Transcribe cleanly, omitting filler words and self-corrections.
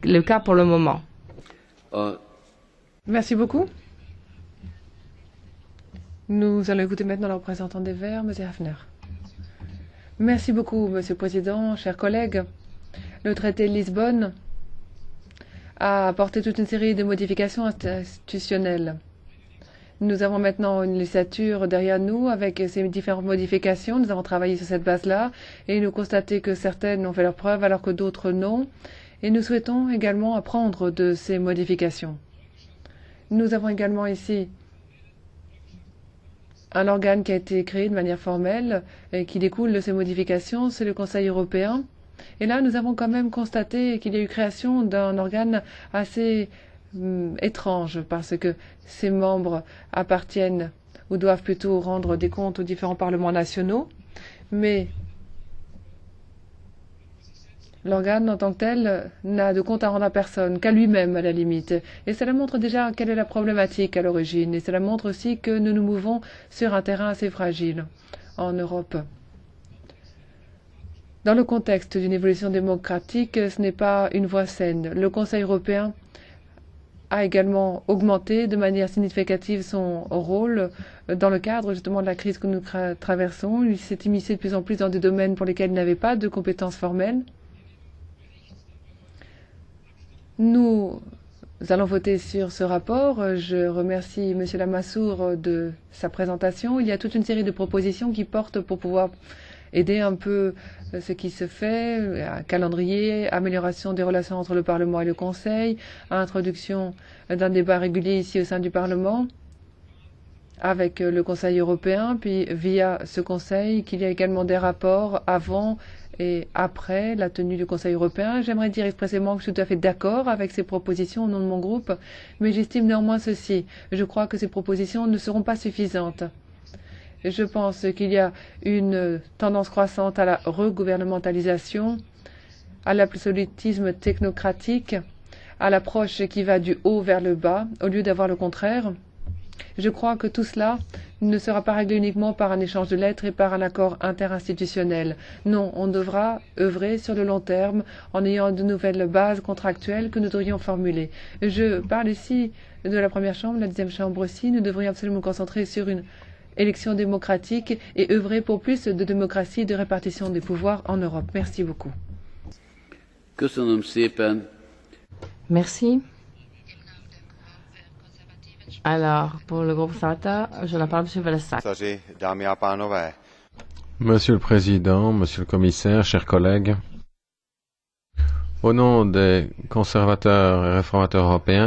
le cas pour le moment. Merci beaucoup. Nous allons écouter maintenant le représentant des Verts, M. Hafner. Merci beaucoup, Monsieur le Président, chers collègues. Le traité de Lisbonne a apporté toute une série de modifications institutionnelles. Nous avons maintenant une législature derrière nous avec ces différentes modifications. Nous avons travaillé sur cette base-là et nous constatons que certaines ont fait leurs preuves alors que d'autres non. Et nous souhaitons également apprendre de ces modifications. Nous avons également ici un organe qui a été créé de manière formelle et qui découle de ces modifications, c'est le Conseil européen. Et là, nous avons quand même constaté qu'il y a eu création d'un organe assez étrange parce que ses membres appartiennent ou doivent plutôt rendre des comptes aux différents parlements nationaux, mais l'organe en tant que tel n'a de compte à rendre à personne, qu'à lui-même à la limite. Et cela montre déjà quelle est la problématique à l'origine. Et cela montre aussi que nous nous mouvons sur un terrain assez fragile en Europe. Dans le contexte d'une évolution démocratique, ce n'est pas une voie saine. Le Conseil européen a également augmenté de manière significative son rôle dans le cadre justement de la crise que nous traversons. Il s'est immiscé de plus en plus dans des domaines pour lesquels il n'avait pas de compétences formelles. Nous allons voter sur ce rapport. Je remercie M. Lamassoure de sa présentation. Il y a toute une série de propositions qui portent pour pouvoir aider un peu ce qui se fait, un calendrier, amélioration des relations entre le Parlement et le Conseil, introduction d'un débat régulier ici au sein du Parlement avec le Conseil européen, puis via ce Conseil qu'il y a également des rapports avant et après la tenue du Conseil européen. J'aimerais dire expressément que je suis tout à fait d'accord avec ces propositions au nom de mon groupe, mais j'estime néanmoins ceci. Je crois que ces propositions ne seront pas suffisantes. Je pense qu'il y a une tendance croissante à la regouvernementalisation, à l'absolutisme technocratique, à l'approche qui va du haut vers le bas, au lieu d'avoir le contraire. Je crois que tout cela ne sera pas réglé uniquement par un échange de lettres et par un accord interinstitutionnel. Non, on devra œuvrer sur le long terme en ayant de nouvelles bases contractuelles que nous devrions formuler. Je parle ici de la première chambre, la deuxième chambre aussi. Nous devrions absolument nous concentrer sur une élection démocratique et œuvrer pour plus de démocratie et de répartition des pouvoirs en Europe. Merci beaucoup. Merci. Alors, pour le groupe Sarata, je la parle à M. Velassac. Monsieur le Président, Monsieur le Commissaire, chers collègues, au nom des conservateurs et réformateurs européens,